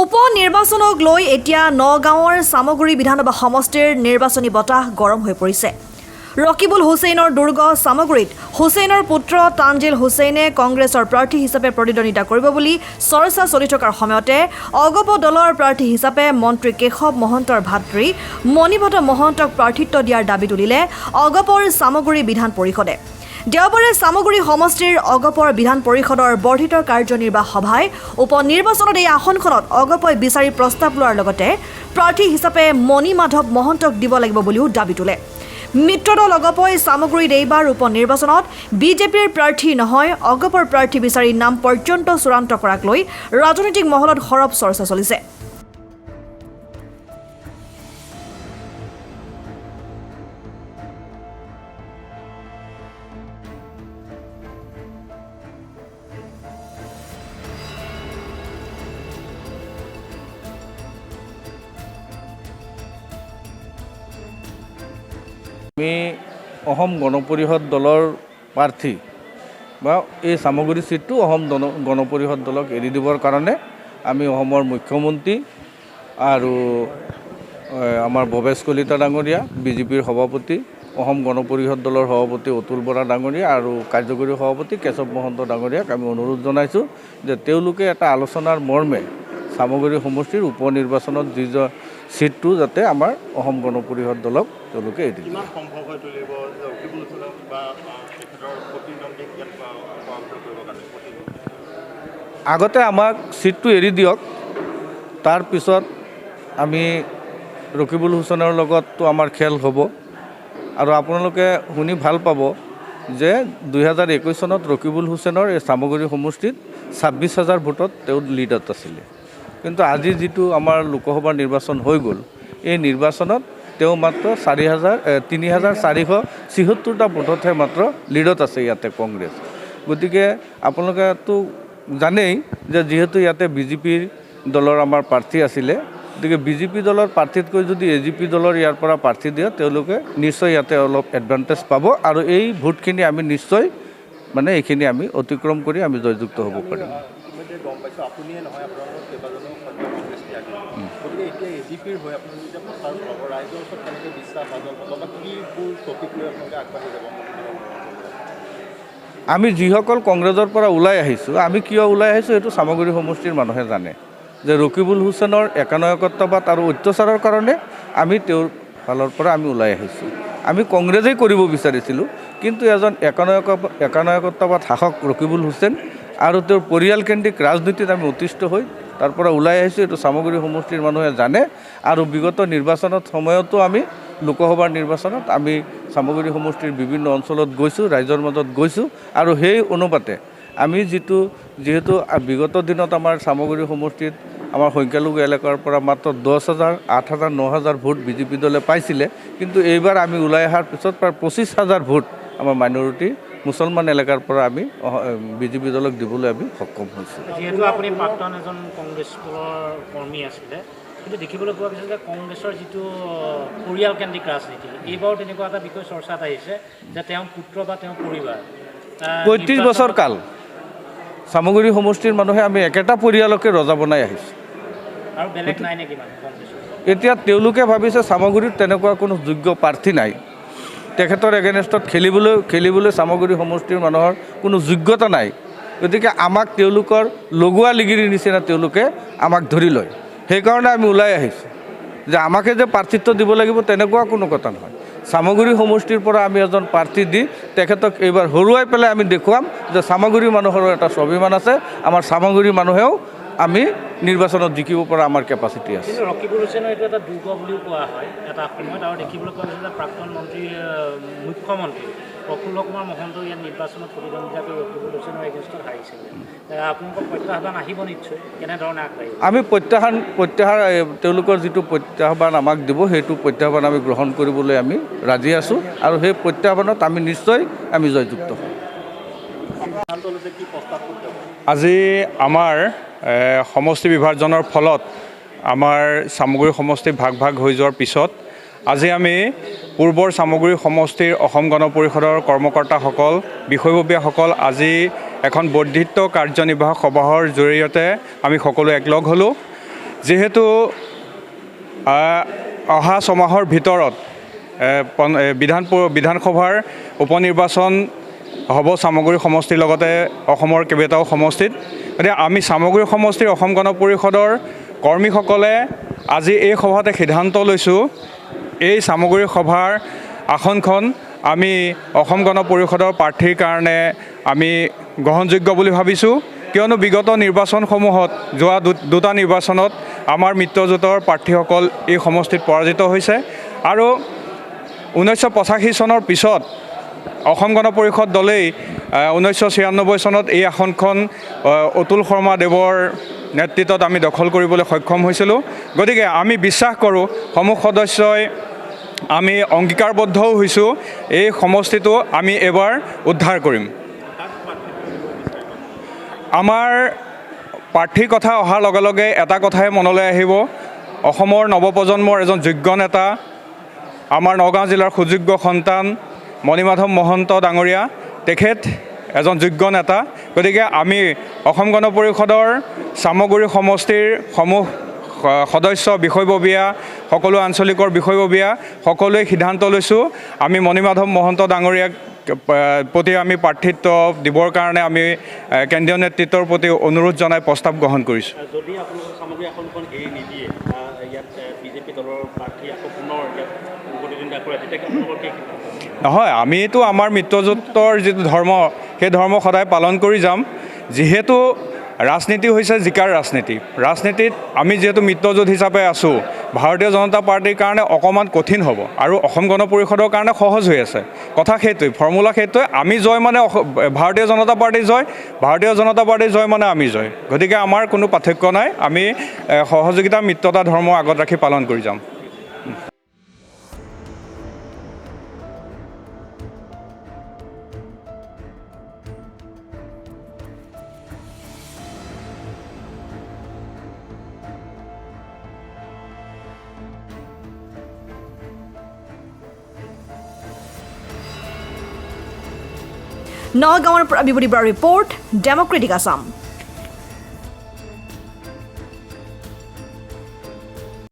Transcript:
উপনিৰ্বাচনক লৈ এতিয়া নগাঁৱৰ সামগুৰি বিধানসভা সমষ্টিৰ নিৰ্বাচনী বতাহ গৰম হৈ পৰিছে। ৰকিবুল হুছেইনৰ দুৰ্গ সামগুৰিত হুছেইনৰ পুত্ৰ তানজিল হুছেইনে কংগ্ৰেছৰ প্ৰাৰ্থী হিচাপে প্ৰতিদ্বন্দ্বিতা কৰিব বুলি চৰ্চা চলি থকাৰ সময়তে অগপ দলৰ প্ৰাৰ্থী হিচাপে মন্ত্ৰী কেশৱ মহন্তৰ ভাতৃ মণিভদ্ৰ মহন্তক প্ৰাৰ্থিত্ব দিয়াৰ দাবী তুলিলে অগপৰ সামগুৰি বিধান পৰিষদে। দেওবাৰে সামগুৰি সমষ্টিৰ অগপৰ বিধান পৰিষদৰ বৰ্ধিত কাৰ্যনিৰ্বাহ সভাই উপনিৰ্বাচনত এই আসনখনত অগপই বিচাৰি প্ৰস্তাৱ লোৱাৰ লগতে প্ৰাৰ্থী হিচাপে মণিমাধৱ মহন্তক দিব লাগিব বুলিও দাবী তোলে। মিত্ৰদল অগপই সামগুৰিত এইবাৰ উপনিৰ্বাচনত বিজেপিৰ প্ৰাৰ্থী নহয় অগপৰ প্ৰাৰ্থী বিচাৰি নাম পৰ্যন্ত চূড়ান্ত কৰাক লৈ ৰাজনৈতিক মহলত সৰব চৰ্চা চলিছে। আমি অসম গণ পৰিষদ দলৰ প্ৰাৰ্থী বা এই সামগুৰি সিটটো অসম গণ পৰিষদ দলক এৰি দিবৰ কাৰণে আমি অসমৰ মুখ্যমন্ত্ৰী আৰু আমাৰ ভৱেশ কলিতা ডাঙৰীয়া বিজেপিৰ সভাপতি অসম গণ পৰিষদ দলৰ সভাপতি অতুল বৰা ডাঙৰীয়া আৰু কাৰ্যকৰী সভাপতি কেশৱ মহন্ত ডাঙৰীয়াক আমি অনুৰোধ জনাইছোঁ যে তেওঁলোকে এটা আলোচনাৰ মৰ্মে সামগুৰি সমষ্টিৰ উপনিৰ্বাচনত যি সিটটো যাতে আমাৰ অসম গণ পৰিষদ দলক তেওঁলোকে এৰি দিয়ে। আগতে আমাক সিটটো এৰি দিয়ক, তাৰপিছত আমি ৰকিবুল হুছেইনৰ লগততো আমাৰ খেল হ'ব। আৰু আপোনালোকে শুনি ভাল পাব যে 2021 চনত ৰকিবুল হুছেইনৰ এই সামগুৰি সমষ্টিত 26,000 ভোটত তেওঁ লিডত আছিলে। কিন্তু আজি যিটো আমাৰ লোকসভাৰ নিৰ্বাচন হৈ গ'ল, এই নিৰ্বাচনত তেওঁ মাত্ৰ 3,476টা ভোটতহে মাত্ৰ লিডত আছে ইয়াতে কংগ্ৰেছ। গতিকে আপোনালোকেতো জানেই যে যিহেতু ইয়াতে বিজেপিৰ দলৰ আমাৰ প্ৰাৰ্থী আছিলে, গতিকে বিজেপি দলৰ প্ৰাৰ্থীতকৈ যদি এজিপি দলৰ ইয়াৰ পৰা প্ৰাৰ্থী দিয়ে তেওঁলোকে নিশ্চয় ইয়াতে অলপ এডভান্টেজ পাব আৰু এই ভোটখিনি আমি নিশ্চয় এইখিনি আমি অতিক্ৰম কৰি আমি জয়যুক্ত হ'ব পাৰিম। আমি যিসকল কংগ্ৰেছৰ পৰা ওলাই আহিছোঁ, আমি কিয় ওলাই আহিছোঁ সেইটো সামগুৰি সমষ্টিৰ মানুহে জানে যে ৰকিবুল হুছেইনৰ একানায়কত্ববাদ আৰু অত্যাচাৰৰ কাৰণে আমি তেওঁৰ ফালৰ পৰা আমি ওলাই আহিছোঁ। আমি কংগ্ৰেছেই কৰিব বিচাৰিছিলোঁ, কিন্তু এজন একানায়কত্ববাদ শাসক ৰকিবুল হুছেইন আৰু তেওঁৰ পৰিয়ালকেন্দ্ৰিক ৰাজনীতিত আমি অতিষ্ঠ হৈ তাৰ পৰা ওলাই আহিছোঁ। এইটো সামগুৰি সমষ্টিৰ মানুহে জানে আৰু বিগত নিৰ্বাচনত সময়তো আমি লোকসভাৰ নিৰ্বাচনত আমি সামগুৰি সমষ্টিৰ বিভিন্ন অঞ্চলত গৈছোঁ, ৰাইজৰ মাজত গৈছোঁ আৰু সেই অনুপাতে আমি যিহেতু বিগত দিনত আমাৰ সামগুৰি সমষ্টিত আমাৰ সংখ্যালঘু এলেকাৰ পৰা মাত্ৰ 10,000, 8,000, 9,000 ভোট বিজেপি দলে পাইছিলে, কিন্তু এইবাৰ আমি ওলাই অহাৰ পিছত প্ৰায় 25,000 ভোট আমাৰ মাইনৰিটি মুছলমান এলেকাৰ পৰা আমি বিজেপি দলক দিবলৈ আমি সক্ষম হৈছোঁ। যিহেতু আপুনি প্ৰাক্তন এজন কংগ্ৰেছ দলৰ কৰ্মী আছিলে, কিন্তু দেখিবলৈ পোৱা গৈছে যে কংগ্ৰেছৰ যিটো পৰিয়ালকেন্দ্ৰিক ৰাজনীতি, এইবাৰো তেনেকুৱা এটা বিষয় চৰ্চাত আহিছে যে তেওঁৰ পুত্ৰ বা তেওঁৰ পৰিবাৰ 35 বছৰ কাল সামগুৰি সমষ্টিৰ মানুহে আমি একেটা পৰিয়ালকে ৰজা বনাই আহিছোঁ আৰু বেলেগ নাই নেকি মানুহ কংগ্ৰেছৰ? এতিয়া তেওঁলোকে ভাবিছে সামগুৰিত তেনেকুৱা কোনো যোগ্য প্ৰাৰ্থী নাই, তেখেতৰ এগেইনষ্টত খেলিবলৈ সামগুৰি সমষ্টিৰ মানুহৰ কোনো যোগ্যতা নাই। গতিকে আমাক তেওঁলোকৰ লগোৱা লিগিৰিৰ নিচিনা তেওঁলোকে আমাক ধৰি লয়। সেইকাৰণে আমি ওলাই আহিছোঁ যে আমাকে যে প্ৰাৰ্থিত্ব দিব লাগিব তেনেকুৱা কোনো কথা নহয়। সামগুৰি সমষ্টিৰ পৰা আমি এজন প্ৰাৰ্থী দি তেখেতক এইবাৰ হৰুৱাই পেলাই আমি দেখুৱাম যে সামগুৰি মানুহৰো এটা স্বাভিমান আছে, আমাৰ সামগুৰি মানুহেও আমি নিৰ্বাচনত জিকিব পৰা আমাৰ কেপাচিটি আছে। কিন্তু ৰকিবুল হুছেইনৰ এইটো এটা দুৰ্গ বুলিও কোৱা হয় এটা সময়ত, আৰু দেখিবলৈ পোৱা গৈছে যে প্ৰাক্তন মুখ্যমন্ত্ৰী প্ৰফুল্ল কুমাৰ মহন্ত ইয়াত নিৰ্বাচনত প্ৰতিদ্বন্দ্বিতা কৰি ৰকিবুল হুছেইনৰ এগেইনষ্টত হাৰিছিলে। আপোনালোকৰ প্ৰত্যাহ্বান আহিব নিশ্চয়, কেনেধৰণে আগবাঢ়িব? আমি তেওঁলোকৰ যিটো প্ৰত্যাহ্বান আমাক দিব সেইটো প্ৰত্যাহ্বান আমি গ্ৰহণ কৰিবলৈ আমি ৰাজি আছোঁ আৰু সেই প্ৰত্যাহ্বানত আমি নিশ্চয় আমি জয়যুক্ত হ'ম। আজি আমাৰ সমষ্টি বিভাজনৰ ফলত আমাৰ সামগুৰি সমষ্টি ভাগ হৈ যোৱাৰ পিছত আজি আমি পূৰ্বৰ সামগুৰি সমষ্টিৰ অসম গণ পৰিষদৰ কৰ্মকৰ্তাসকল, বিষয়ববীয়াসকল আজি এখন বৰ্ধিত কাৰ্যনিৰ্বাহক সভাৰ জৰিয়তে আমি সকলো একলগ হ'লোঁ। যিহেতু অহা ছমাহৰ ভিতৰত বিধানসভাৰ উপনিৰ্বাচন হ'ব চামগুৰি সমষ্টিৰ লগতে অসমৰ কেইবাটাও সমষ্টিত। গতিকে আমি চামগুৰি সমষ্টিৰ অসম গণ পৰিষদৰ কৰ্মীসকলে আজি এই সভাতে সিদ্ধান্ত লৈছোঁ, এই চামগুৰি সভাৰ আসনখন আমি অসম গণ পৰিষদৰ প্ৰাৰ্থীৰ কাৰণে আমি গ্ৰহণযোগ্য বুলি ভাবিছোঁ। কিয়নো বিগত নিৰ্বাচনসমূহত যোৱা দুটা নিৰ্বাচনত আমাৰ মিত্ৰজোঁটৰ প্ৰাৰ্থীসকল এই সমষ্টিত পৰাজিত হৈছে আৰু 1985 চনৰ পিছত অসম গণ পৰিষদ দলেই 1996 চনত এই আসনখন অতুল শৰ্মাদেৱৰ নেতৃত্বত আমি দখল কৰিবলৈ সক্ষম হৈছিলোঁ। গতিকে আমি বিশ্বাস কৰোঁ সমূহ সদস্যই আমি অংগীকাৰবদ্ধও হৈছোঁ, এই সমষ্টিটো আমি এবাৰ উদ্ধাৰ কৰিম। আমাৰ প্ৰাৰ্থীৰ কথা অহাৰ লগে লগে এটা কথাই মনলৈ আহিব, অসমৰ নৱপ্ৰজন্মৰ এজন যোগ্য নেতা, আমাৰ নগাঁও জিলাৰ সুযোগ্য সন্তান মণিমাধৱ মহন্ত ডাঙৰীয়া, তেখেত এজন যোগ্য নেতা। গতিকে আমি অসম গণ পৰিষদৰ চামগুৰি সমষ্টিৰ সমূহ সদস্য বিষয়ববীয়া, সকলো আঞ্চলিকৰ বিষয়ববীয়া সকলোৱে সিদ্ধান্ত লৈছোঁ, আমি মণিমাধৱ মহন্ত ডাঙৰীয়াক প্ৰতি আমি প্ৰাৰ্থিত্ব দিবৰ কাৰণে আমি কেন্দ্ৰীয় নেতৃত্বৰ প্ৰতি অনুৰোধ জনাই প্ৰস্তাৱ গ্ৰহণ কৰিছোঁ। যদি আপোনালোকৰ সামগ্ৰী আসনখন এৰি নিদিয়ে বা ইয়াত বিজেপি দলৰ প্ৰাৰ্থী আকৌ পুনৰ ইয়াত প্ৰতিদ্বন্দ্বিতা কৰে, তেতিয়া আপোনালোকৰ কি? নহয়, আমিতো আমাৰ মিত্ৰজোঁটৰ যিটো ধৰ্ম সেই ধৰ্ম সদায় পালন কৰি যাম। যিহেতু ৰাজনীতি হৈছে জিকাৰ ৰাজনীতি, ৰাজনীতিত আমি যিহেতু মিত্ৰজোঁট হিচাপে আছোঁ, ভাৰতীয় জনতা পাৰ্টীৰ কাৰণে অকণমান কঠিন হ'ব আৰু অসম গণ পৰিষদৰ কাৰণে সহজ হৈ আছে। কথা সেইটোৱে, ফৰ্মুলা সেইটোৱে, আমি জয় মানে ভাৰতীয় জনতা পাৰ্টী জয়, ভাৰতীয় জনতা পাৰ্টী জয় মানে আমি জয়। গতিকে আমাৰ কোনো পাৰ্থক্য নাই, আমি সহযোগিতা মিত্ৰতা ধৰ্ম আগত ৰাখি পালন কৰি যাম। নগাঁৱৰ পৰা বিৱৰি বৰা ৰিপৰ্ট, ডেমক্ৰেটিক আছাম।